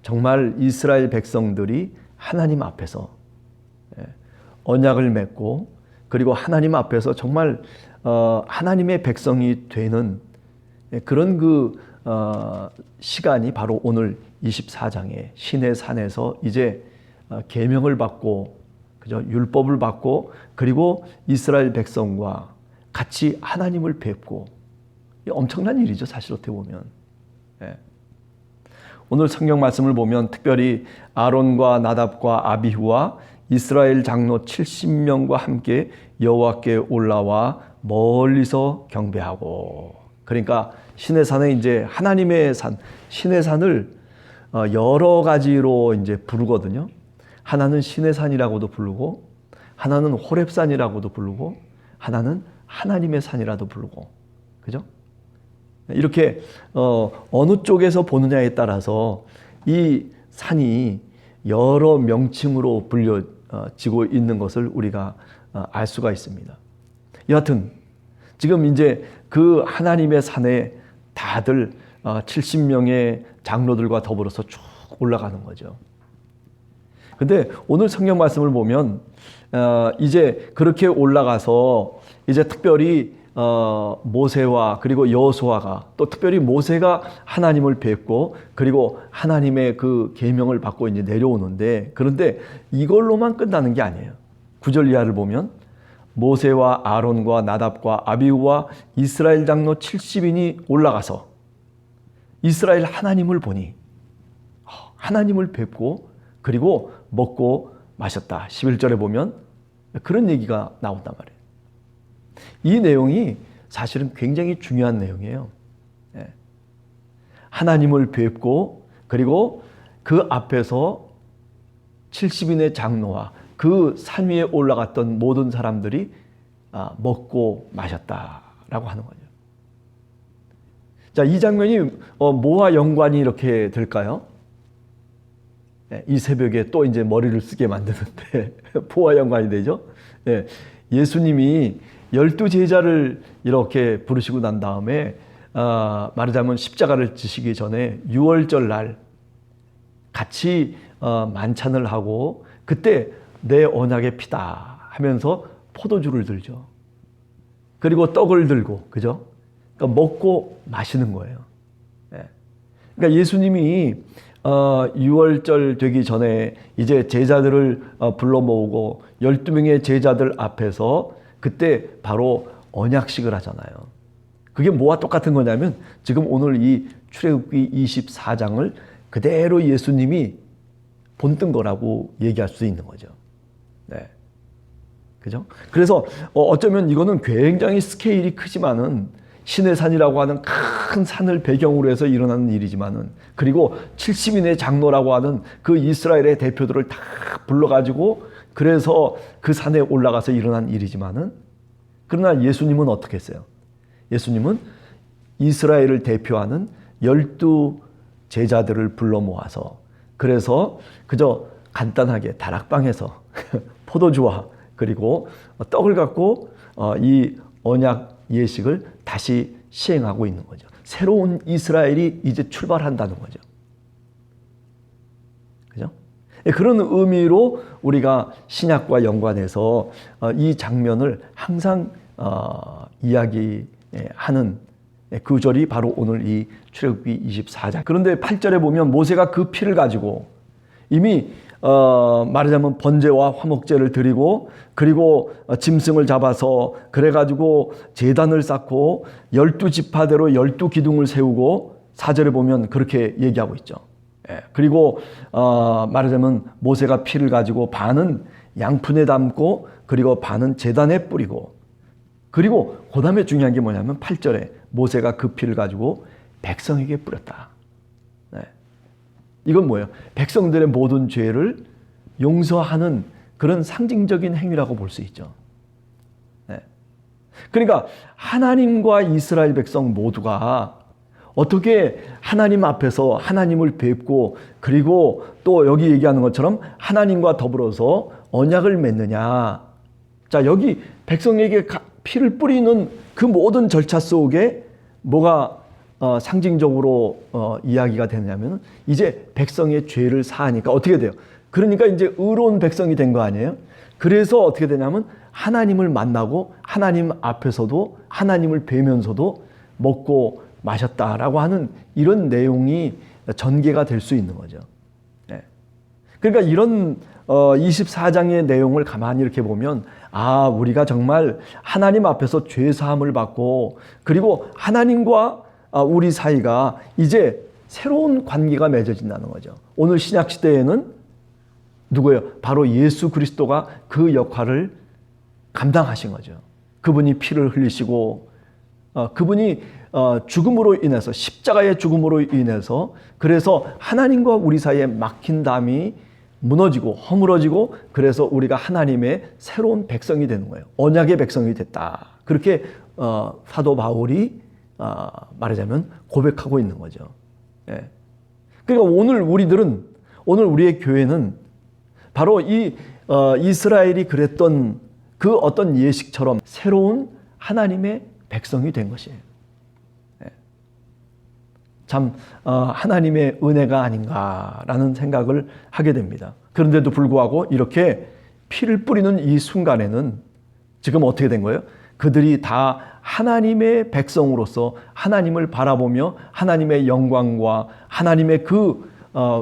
정말 이스라엘 백성들이 하나님 앞에서 언약을 맺고 그리고 하나님 앞에서 정말 하나님의 백성이 되는 그런 시간이 바로 오늘 24장의 신의 산에서 이제 계명을 받고 그죠? 율법을 받고 그리고 이스라엘 백성과 같이 하나님을 뵙고 엄청난 일이죠. 사실 어떻게 보면. 오늘 성경 말씀을 보면 특별히 아론과 나답과 아비후와 이스라엘 장로 70명과 함께 여호와께 올라와 멀리서 경배하고, 그러니까 신의 산에 이제 하나님의 산, 신의 산을 여러 가지로 이제 부르거든요. 하나는 신의 산이라고도 부르고, 하나는 호렙산이라고도 부르고, 하나는 하나님의 산이라도 부르고, 그죠? 이렇게 어느 쪽에서 보느냐에 따라서 이 산이 여러 명칭으로 불려지고 있는 것을 우리가 알 수가 있습니다. 여하튼 지금 이제 그 하나님의 산에 다들 70명의 장로들과 더불어서 쭉 올라가는 거죠. 근데 오늘 성경 말씀을 보면 이제 그렇게 올라가서 이제 특별히 모세와 그리고 여호수아가, 또 특별히 모세가 하나님을 뵙고 그리고 하나님의 그 계명을 받고 이제 내려오는데, 그런데 이걸로만 끝나는 게 아니에요. 9절 이하를 보면 모세와 아론과 나답과 아비후와 이스라엘 장로 70인이 올라가서 이스라엘 하나님을 보니 하나님을 뵙고 그리고 먹고 마셨다. 11절에 보면 그런 얘기가 나온단 말이에요. 이 내용이 사실은 굉장히 중요한 내용이에요. 하나님을 뵙고 그리고 그 앞에서 70인의 장로와 그 산 위에 올라갔던 모든 사람들이 먹고 마셨다라고 하는 거죠. 자, 이 장면이 뭐와 연관이 이렇게 될까요? 이 새벽에 또 이제 머리를 쓰게 만드는데 뭐와 연관이 되죠? 예수님이 12제자를 이렇게 부르시고 난 다음에 말하자면 십자가를 지시기 전에 유월절 날 같이 만찬을 하고, 그때 내 언약의 피다 하면서 포도주를 들죠. 그리고 떡을 들고, 그죠? 그러니까 먹고 마시는 거예요. 그러니까 예수님이 유월절 되기 전에 이제 제자들을 불러 모으고 12명의 제자들 앞에서 그때 바로 언약식을 하잖아요. 그게 뭐와 똑같은 거냐면 지금 오늘 이 출애굽기 24장을 그대로 예수님이 본뜬 거라고 얘기할 수 있는 거죠. 그죠? 그래서 어쩌면 이거는 굉장히 스케일이 크지만은 신의 산이라고 하는 큰 산을 배경으로 해서 일어나는 일이지만은, 그리고 70인의 장로라고 하는 그 이스라엘의 대표들을 다 불러가지고 그래서 그 산에 올라가서 일어난 일이지만은, 그러나 예수님은 어떻게 했어요? 예수님은 이스라엘을 대표하는 12제자들을 불러 모아서 그래서 그저 간단하게 다락방에서 포도주와 그리고 떡을 갖고 이 언약 예식을 다시 시행하고 있는 거죠. 새로운 이스라엘이 이제 출발한다는 거죠. 그죠? 그런 의미로 우리가 신약과 연관해서 이 장면을 항상 이야기하는 구절이 바로 오늘 이 출애굽기 24장. 그런데 8절에 보면 모세가 그 피를 가지고 이미 말하자면 번제와 화목제를 드리고 그리고 짐승을 잡아서 그래가지고 제단을 쌓고 12지파대로 12기둥을 세우고 4절에 보면 그렇게 얘기하고 있죠. 그리고 말하자면 모세가 피를 가지고 반은 양푼에 담고 그리고 반은 제단에 뿌리고, 그리고 그 다음에 중요한 게 뭐냐면 8절에 모세가 그 피를 가지고 백성에게 뿌렸다. 이건 뭐예요? 백성들의 모든 죄를 용서하는 그런 상징적인 행위라고 볼 수 있죠. 그러니까 하나님과 이스라엘 백성 모두가 어떻게 하나님 앞에서 하나님을 뵙고 그리고 또 여기 얘기하는 것처럼 하나님과 더불어서 언약을 맺느냐. 자, 여기 백성에게 피를 뿌리는 그 모든 절차 속에 뭐가 상징적으로 이야기가 되냐면 이제 백성의 죄를 사하니까 어떻게 돼요? 그러니까 이제 의로운 백성이 된 거 아니에요? 그래서 어떻게 되냐면 하나님을 만나고 하나님 앞에서도 하나님을 뵈면서도 먹고 마셨다라고 하는 이런 내용이 전개가 될 수 있는 거죠. 네. 그러니까 이런 24장의 내용을 가만히 이렇게 보면 우리가 정말 하나님 앞에서 죄 사함을 받고 그리고 하나님과 우리 사이가 이제 새로운 관계가 맺어진다는 거죠. 오늘 신약 시대에는 누구예요? 바로 예수 그리스도가 그 역할을 감당하신 거죠. 그분이 피를 흘리시고 그분이 죽음으로 인해서 십자가의 죽음으로 인해서 그래서 하나님과 우리 사이에 막힌 담이 무너지고 허물어지고 그래서 우리가 하나님의 새로운 백성이 되는 거예요. 언약의 백성이 됐다. 그렇게 사도 바울이 말하자면 고백하고 있는 거죠. 예. 그러니까 오늘 우리의 교회는 바로 이 이스라엘이 그랬던 그 어떤 예식처럼 새로운 하나님의 백성이 된 것이에요. 예. 참 하나님의 은혜가 아닌가라는 생각을 하게 됩니다. 그런데도 불구하고 이렇게 피를 뿌리는 이 순간에는 지금 어떻게 된 거예요? 그들이 다 하나님의 백성으로서 하나님을 바라보며 하나님의 영광과 하나님의 그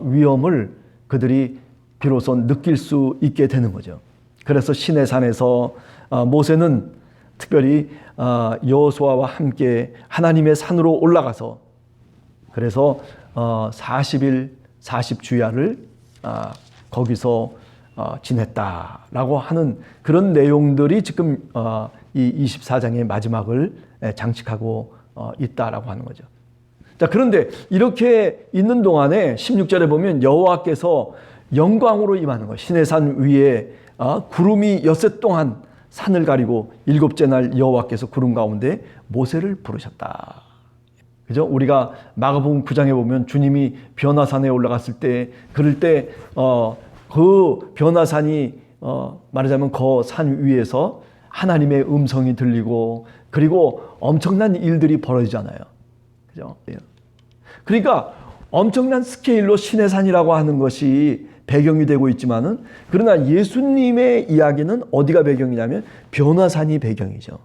위엄을 그들이 비로소 느낄 수 있게 되는 거죠. 그래서 시내산에서 모세는 특별히 여호수아와 함께 하나님의 산으로 올라가서 그래서 40일 40주야를 거기서 지냈다라고 하는 그런 내용들이 지금 이 24장의 마지막을 장식하고 있다라고 하는 거죠. 자, 그런데 이렇게 있는 동안에 16절에 보면 여호와께서 영광으로 임하는 것, 시내산 위에 구름이 엿새 동안 산을 가리고 일곱째 날 여호와께서 구름 가운데 모세를 부르셨다. 그죠? 우리가 마가복음 9장에 보면 주님이 변화산에 올라갔을 때 그럴 때 그 변화산이 말하자면 그 산 위에서 하나님의 음성이 들리고 그리고 엄청난 일들이 벌어지잖아요. 그죠? 그러니까 엄청난 스케일로 시내산이라고 하는 것이 배경이 되고 있지만은 그러나 예수님의 이야기는 어디가 배경이냐면 변화산이 배경이죠.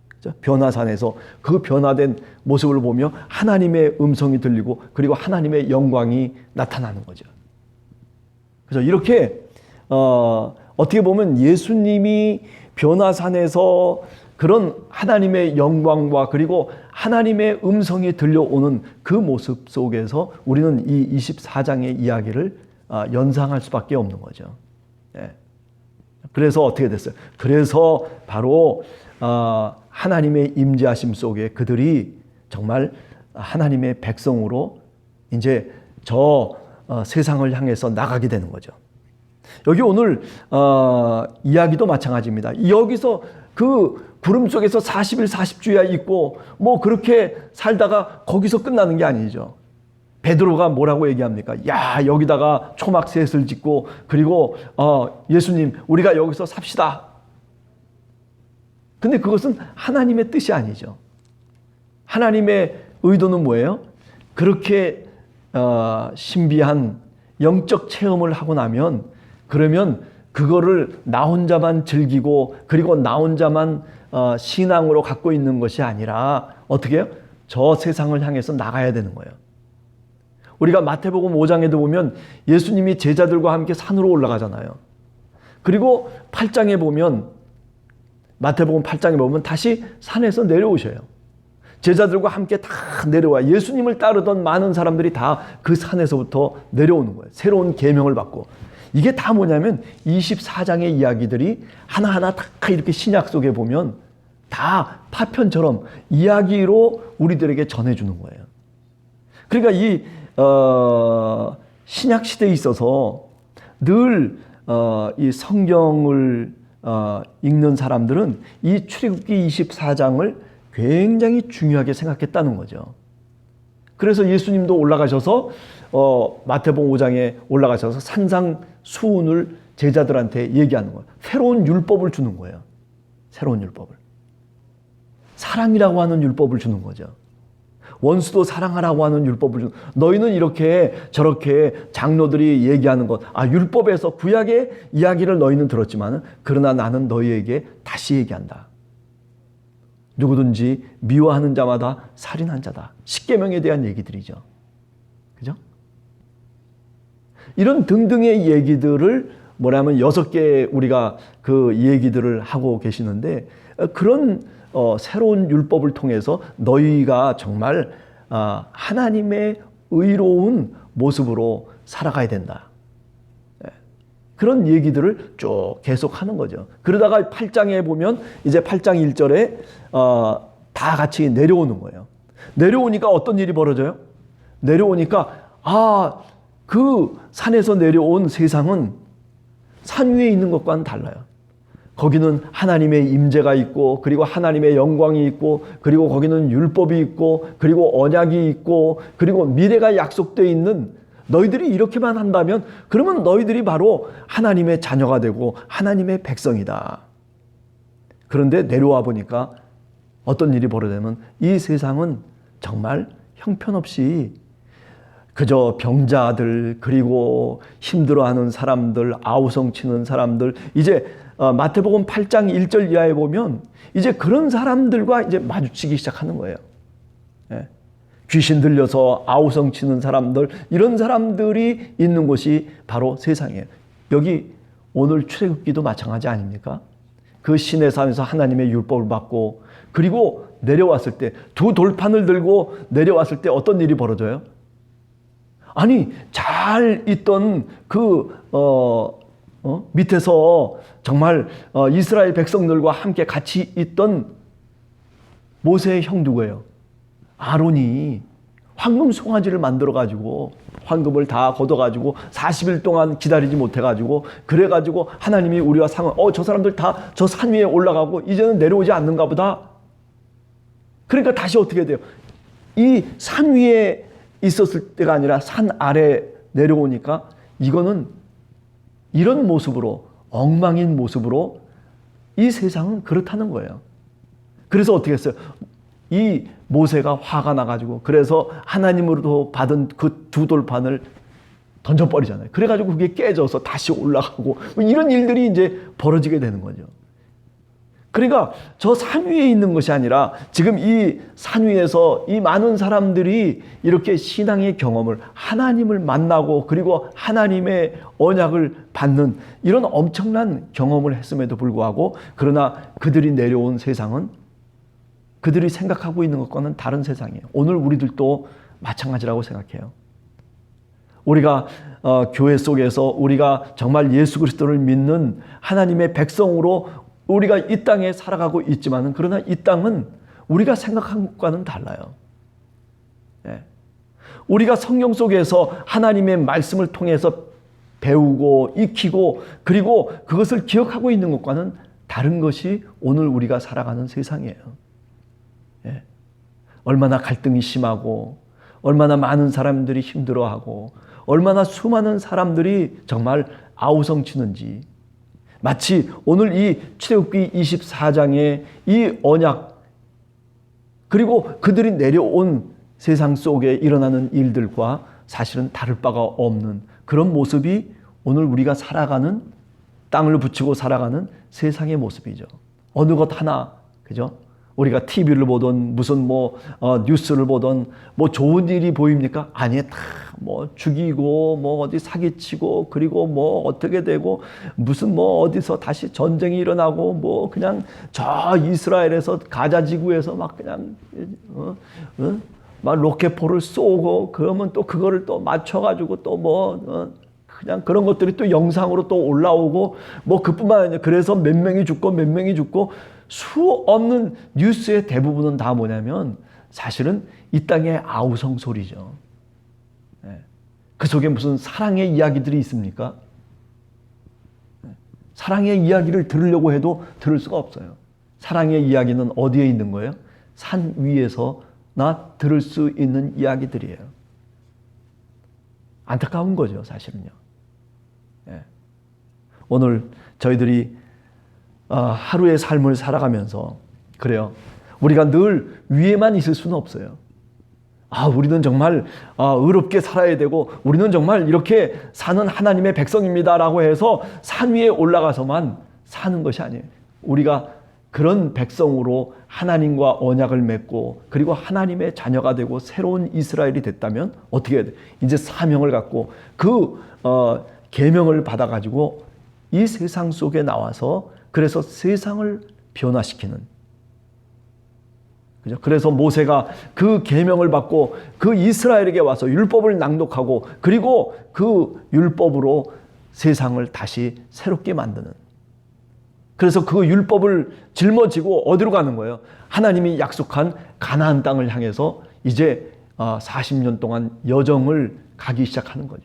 그죠? 변화산에서 그 변화된 모습을 보며 하나님의 음성이 들리고 그리고 하나님의 영광이 나타나는 거죠. 그래서 이렇게 어떻게 보면 예수님이 변화산에서 그런 하나님의 영광과 그리고 하나님의 음성이 들려오는 그 모습 속에서 우리는 이 24장의 이야기를 연상할 수밖에 없는 거죠. 예. 그래서 어떻게 됐어요? 그래서 바로 하나님의 임재하심 속에 그들이 정말 하나님의 백성으로 이제 세상을 향해서 나가게 되는 거죠. 여기 오늘 이야기도 마찬가지입니다. 여기서 그 구름 속에서 40일 40주야 있고 뭐 그렇게 살다가 거기서 끝나는 게 아니죠. 베드로가 뭐라고 얘기합니까? 야, 여기다가 초막셋을 짓고 그리고 예수님 우리가 여기서 삽시다. 근데 그것은 하나님의 뜻이 아니죠. 하나님의 의도는 뭐예요? 그렇게 신비한 영적 체험을 하고 나면 그러면 그거를 나 혼자만 즐기고 그리고 나 혼자만 신앙으로 갖고 있는 것이 아니라 어떻게 해요? 저 세상을 향해서 나가야 되는 거예요. 우리가 마태복음 5장에도 보면 예수님이 제자들과 함께 산으로 올라가잖아요. 그리고 8장에 보면 마태복음 8장에 보면 다시 산에서 내려오셔요. 제자들과 함께 다 내려와 예수님을 따르던 많은 사람들이 다 그 산에서부터 내려오는 거예요. 새로운 계명을 받고. 이게 다 뭐냐면 24장의 이야기들이 하나하나 다 이렇게 신약 속에 보면 다 파편처럼 이야기로 우리들에게 전해주는 거예요. 그러니까 이 신약 시대에 있어서 늘 이 성경을 읽는 사람들은 이 출애굽기 24장을 굉장히 중요하게 생각했다는 거죠. 그래서 예수님도 올라가셔서 마태복음 5장에 올라가셔서 산상수훈을 제자들한테 얘기하는 거예요. 새로운 율법을 주는 거예요. 새로운 율법을. 사랑이라고 하는 율법을 주는 거죠. 원수도 사랑하라고 하는 율법을 준, 너희는 이렇게 저렇게 장로들이 얘기하는 것, 율법에서 구약의 이야기를 너희는 들었지만 그러나 나는 너희에게 다시 얘기한다. 누구든지 미워하는 자마다 살인한 자다. 십계명에 대한 얘기들이죠. 그죠? 이런 등등의 얘기들을 뭐냐면 6개 우리가 그 얘기들을 하고 계시는데, 그런 새로운 율법을 통해서 너희가 정말 하나님의 의로운 모습으로 살아가야 된다. 그런 얘기들을 쭉 계속하는 거죠. 그러다가 8장에 보면 이제 8장 1절에 다 같이 내려오는 거예요. 내려오니까 어떤 일이 벌어져요? 내려오니까 그 산에서 내려온 세상은 산 위에 있는 것과는 달라요. 거기는 하나님의 임재가 있고, 그리고 하나님의 영광이 있고, 그리고 거기는 율법이 있고, 그리고 언약이 있고, 그리고 미래가 약속되어 있는, 너희들이 이렇게만 한다면 그러면 너희들이 바로 하나님의 자녀가 되고 하나님의 백성이다. 그런데 내려와 보니까 어떤 일이 벌어지냐면 이 세상은 정말 형편없이 그저 병자들, 그리고 힘들어하는 사람들, 아우성치는 사람들, 이제 마태복음 8장 1절 이하에 보면 이제 그런 사람들과 이제 마주치기 시작하는 거예요. 예. 귀신 들려서 아우성치는 사람들, 이런 사람들이 있는 곳이 바로 세상이에요. 여기 오늘 출애굽기도 마찬가지 아닙니까? 그 시내산에서 하나님의 율법을 받고, 그리고 내려왔을 때 두 돌판을 들고 내려왔을 때 어떤 일이 벌어져요? 아니, 잘 있던 그 밑에서 정말 이스라엘 백성들과 함께 같이 있던 모세의 형 누구예요? 아론이 황금 송아지를 만들어가지고 황금을 다 걷어가지고 40일 동안 기다리지 못해가지고, 그래가지고 하나님이 우리와 저 사람들 다 저 산 위에 올라가고 이제는 내려오지 않는가 보다. 그러니까 다시 어떻게 돼요? 이 산 위에 있었을 때가 아니라 산 아래 내려오니까 이거는 이런 모습으로, 엉망인 모습으로 이 세상은 그렇다는 거예요. 그래서 어떻게 했어요? 이 모세가 화가 나가지고, 그래서 하나님으로도 받은 그 두 돌판을 던져버리잖아요. 그래가지고 그게 깨져서 다시 올라가고, 이런 일들이 이제 벌어지게 되는 거죠. 그러니까 저 산 위에 있는 것이 아니라 지금 이 산 위에서 이 많은 사람들이 이렇게 신앙의 경험을, 하나님을 만나고 그리고 하나님의 언약을 받는 이런 엄청난 경험을 했음에도 불구하고, 그러나 그들이 내려온 세상은 그들이 생각하고 있는 것과는 다른 세상이에요. 오늘 우리들도 마찬가지라고 생각해요. 우리가 교회 속에서 우리가 정말 예수 그리스도를 믿는 하나님의 백성으로 우리가 이 땅에 살아가고 있지만은, 그러나 이 땅은 우리가 생각한 것과는 달라요. 네. 우리가 성경 속에서 하나님의 말씀을 통해서 배우고 익히고 그리고 그것을 기억하고 있는 것과는 다른 것이 오늘 우리가 살아가는 세상이에요. 네. 얼마나 갈등이 심하고, 얼마나 많은 사람들이 힘들어하고, 얼마나 수많은 사람들이 정말 아우성치는지, 마치 오늘 이 출애굽기 24장의 이 언약, 그리고 그들이 내려온 세상 속에 일어나는 일들과 사실은 다를 바가 없는 그런 모습이 오늘 우리가 살아가는, 땅을 붙이고 살아가는 세상의 모습이죠. 어느 것 하나, 그죠? 우리가 TV를 보던 무슨 뉴스를 보던 좋은 일이 보입니까? 아니, 다 죽이고 어디 사기치고, 그리고 어떻게 되고, 무슨 어디서 다시 전쟁이 일어나고, 그냥 저 이스라엘에서 가자 지구에서 막 그냥 막 로켓포를 쏘고, 그러면 또 그거를 또 맞춰가지고 또 그냥 그런 것들이 또 영상으로 또 올라오고, 그뿐만 아니라 그래서 몇 명이 죽고 몇 명이 죽고, 수 없는 뉴스의 대부분은 다 뭐냐면 사실은 이 땅의 아우성 소리죠. 그 속에 무슨 사랑의 이야기들이 있습니까? 사랑의 이야기를 들으려고 해도 들을 수가 없어요. 사랑의 이야기는 어디에 있는 거예요? 산 위에서나 들을 수 있는 이야기들이에요. 안타까운 거죠, 사실은요. 오늘 저희들이 하루의 삶을 살아가면서 그래요. 우리가 늘 위에만 있을 수는 없어요. 우리는 정말 의롭게 살아야 되고 우리는 정말 이렇게 사는 하나님의 백성입니다라고 해서 산 위에 올라가서만 사는 것이 아니에요. 우리가 그런 백성으로 하나님과 언약을 맺고 그리고 하나님의 자녀가 되고 새로운 이스라엘이 됐다면 어떻게 해야 돼? 이제 사명을 갖고 그 계명을 받아가지고 이 세상 속에 나와서 그래서 세상을 변화시키는, 그죠? 그래서 모세가 그 계명을 받고 그 이스라엘에게 와서 율법을 낭독하고 그리고 그 율법으로 세상을 다시 새롭게 만드는, 그래서 그 율법을 짊어지고 어디로 가는 거예요? 하나님이 약속한 가나안 땅을 향해서 이제 40년 동안 여정을 가기 시작하는 거죠.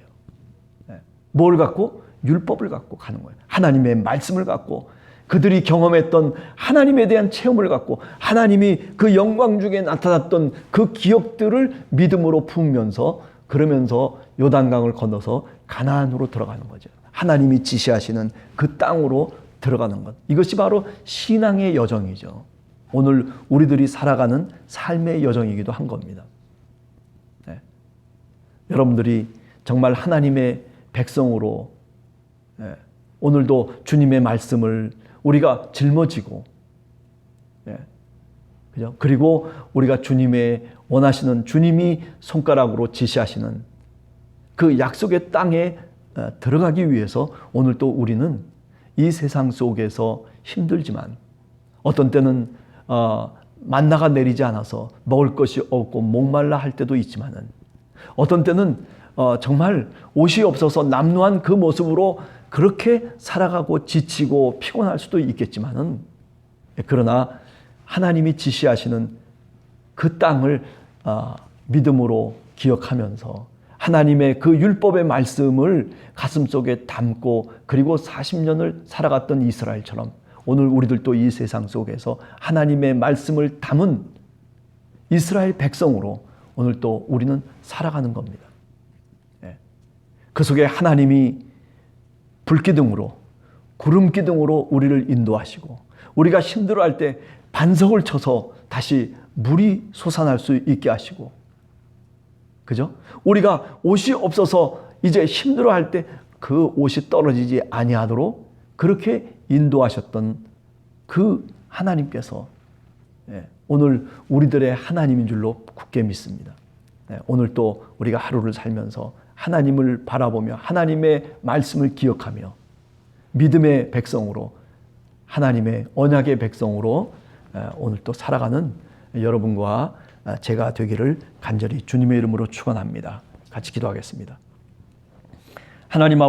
뭘 갖고? 율법을 갖고 가는 거예요. 하나님의 말씀을 갖고 그들이 경험했던 하나님에 대한 체험을 갖고 하나님이 그 영광 중에 나타났던 그 기억들을 믿음으로 품으면서 그러면서 요단강을 건너서 가나안으로 들어가는 거죠. 하나님이 지시하시는 그 땅으로 들어가는 것. 이것이 바로 신앙의 여정이죠. 오늘 우리들이 살아가는 삶의 여정이기도 한 겁니다. 네. 여러분들이 정말 하나님의 백성으로 오늘도 주님의 말씀을 우리가 짊어지고, 그죠? 그리고 우리가 주님의 원하시는, 주님이 손가락으로 지시하시는 그 약속의 땅에 들어가기 위해서 오늘 또 우리는 이 세상 속에서 힘들지만 어떤 때는 만나가 내리지 않아서 먹을 것이 없고 목말라 할 때도 있지만은 어떤 때는 정말 옷이 없어서 남루한 그 모습으로 그렇게 살아가고 지치고 피곤할 수도 있겠지만은, 그러나 하나님이 지시하시는 그 땅을 믿음으로 기억하면서 하나님의 그 율법의 말씀을 가슴속에 담고 그리고 40년을 살아갔던 이스라엘처럼 오늘 우리들도 이 세상 속에서 하나님의 말씀을 담은 이스라엘 백성으로 오늘 또 우리는 살아가는 겁니다. 그 속에 하나님이 불기둥으로, 구름기둥으로 우리를 인도하시고 우리가 힘들어할 때 반석을 쳐서 다시 물이 솟아날 수 있게 하시고, 그죠? 우리가 옷이 없어서 이제 힘들어할 때 그 옷이 떨어지지 아니하도록 그렇게 인도하셨던 그 하나님께서 오늘 우리들의 하나님인 줄로 굳게 믿습니다. 오늘 또 우리가 하루를 살면서 하나님을 바라보며 하나님의 말씀을 기억하며 믿음의 백성으로, 하나님의 언약의 백성으로 오늘 또 살아가는 여러분과 제가 되기를 간절히 주님의 이름으로 축원합니다. 같이 기도하겠습니다. 하나님 아버지,